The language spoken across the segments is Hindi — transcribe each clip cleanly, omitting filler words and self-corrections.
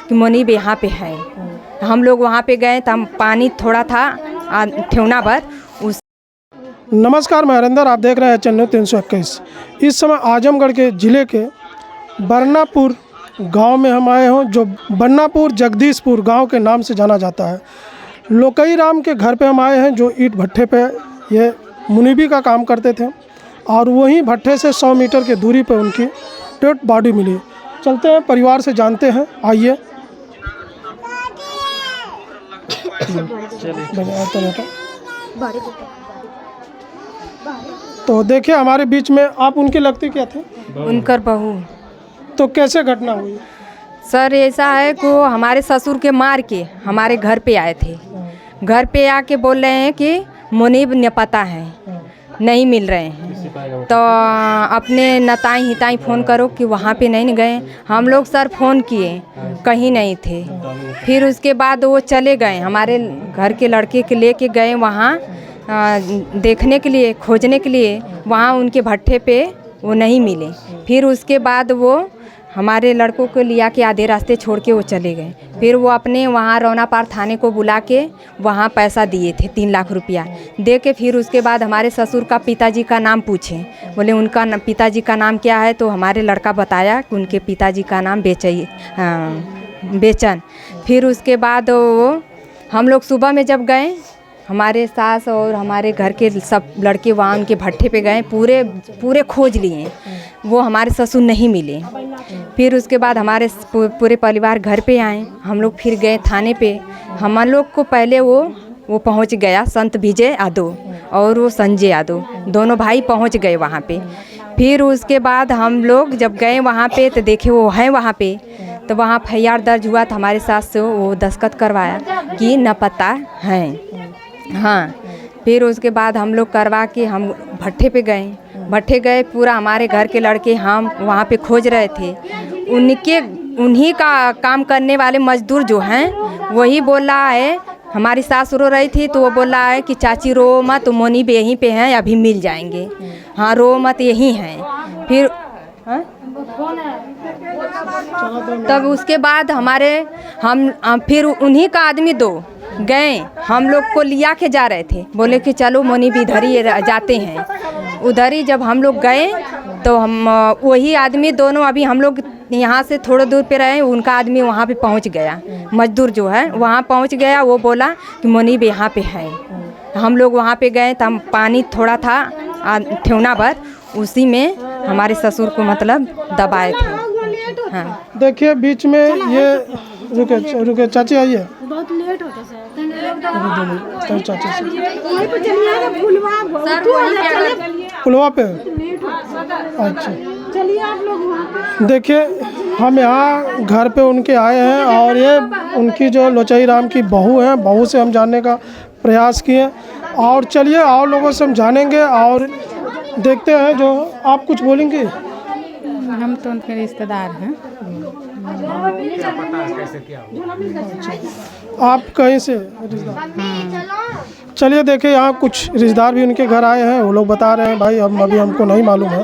कि मुनीब यहाँ पे है। हम लोग वहाँ पे गए तो हम पानी थोड़ा था ठेवना भर उस। नमस्कार, मैं हरिंदर, आप देख रहे हैं चैनल 321। इस समय आजमगढ़ के ज़िले के बरनापुर गांव में हम आए हों, जो बन्नापुर जगदीशपुर गांव के नाम से जाना जाता है। लोकई राम के घर पे हम आए हैं, जो ईंट भट्ठे पे ये मुनीबी का काम करते थे और वहीं भट्ठे से 100 मीटर की दूरी पर उनकी डेड बॉडी मिली। चलते हैं, परिवार से जानते हैं, आइए। तो देखिए, हमारे बीच में आप उनकी लगती क्या थे? उनकर बहू। तो कैसे घटना हुई? सर ऐसा है कि वो हमारे ससुर के मार के हमारे घर पे आए थे। घर पे आके बोल रहे हैं कि मुनीब ने पता है, नहीं मिल रहे हैं। तो अपने नताई हिताई फ़ोन करो कि वहाँ पे नहीं गए। हम लोग सर फ़ोन किए, कहीं नहीं थे। फिर उसके बाद वो चले गए, हमारे घर के लड़के के लेके गए वहाँ देखने के लिए, खोजने के लिए। वहाँ उनके भट्ठे पे वो नहीं मिले। फिर उसके बाद वो हमारे लड़कों को लिया के आधे रास्ते छोड़ के वो चले गए। फिर वो अपने वहाँ रौनापार थाने को बुला के वहाँ पैसा दिए थे 3 लाख रुपया दे के। फिर उसके बाद हमारे ससुर का पिताजी का नाम पूछे, बोले उनका पिताजी का नाम क्या है? तो हमारे लड़का बताया कि उनके पिताजी का नाम बेचन। फिर उसके बाद वो हम लोग सुबह में जब गए, हमारे सास और हमारे घर के सब लड़के वहाँ उनके भट्ठे पे गए, पूरे खोज लिए, वो हमारे ससुर नहीं मिले। फिर उसके बाद हमारे पूरे परिवार घर पे आए। हम लोग फिर गए थाने पे। हम लोग को पहले वो पहुँच गया, संत विजय यादव और वो संजय यादव, दोनों भाई पहुँच गए वहाँ पे। फिर उसके बाद हम लोग जब गए वहाँ पे तो देखे वो हैं वहाँ पे। तो वहाँ FIR दर्ज हुआ था, हमारे सास से वो दस्तखत करवाया कि न पता है। हाँ, फिर उसके बाद हम लोग करवा के हम भट्ठे पे गए। पूरा हमारे घर के लड़के हम वहाँ पे खोज रहे थे। उन्हीं का काम करने वाले मजदूर जो हैं वही बोल रहा है, हमारी सास रो रही थी तो वो बोल रहा है कि चाची रो मत, मुनीब यहीं पे हैं, अभी मिल जाएंगे। हाँ, रो मत, यहीं हैं। फिर तब उसके बाद हम फिर उन्हीं का आदमी 2 गए, हम लोग को लिया के जा रहे थे। बोले कि चलो मुनीब इधर ही जाते हैं। उधर ही जब हम लोग गए तो हम वही आदमी दोनों, अभी हम लोग यहाँ से थोड़ा दूर पे रहे, उनका आदमी वहाँ पे पहुँच गया, मजदूर जो है वहाँ पहुँच गया। वो बोला कि मुनीब यहाँ पे है। हम लोग वहाँ पे गए तो हम पानी थोड़ा था ठेवना भर, उसी में हमारे ससुर को मतलब दबाए थे। हाँ, देखिए बीच में ये रुके चाची, आइए। बहुत लेट होता सर। चाची से पुलवा पे। अच्छा, चलिए आप लोग। देखिए हम यहाँ घर पे उनके आए हैं और ये उनकी जो लोचई राम की बहू है, बहू से हम जानने का प्रयास किए। और चलिए और लोगों से हम जानेंगे और देखते हैं। जो आप कुछ बोलेंगे? हम तो उनके रिश्तेदार हैं। आप कहीं से रिश्तेदार? चलिए देखिए, यहाँ कुछ रिश्तेदार भी उनके घर आए हैं, वो लोग बता रहे हैं भाई अभी हमको नहीं मालूम है।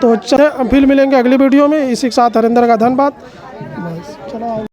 तो चलिए फिर मिलेंगे अगली वीडियो में। इसी के साथ हरिंदर का धन्यवाद।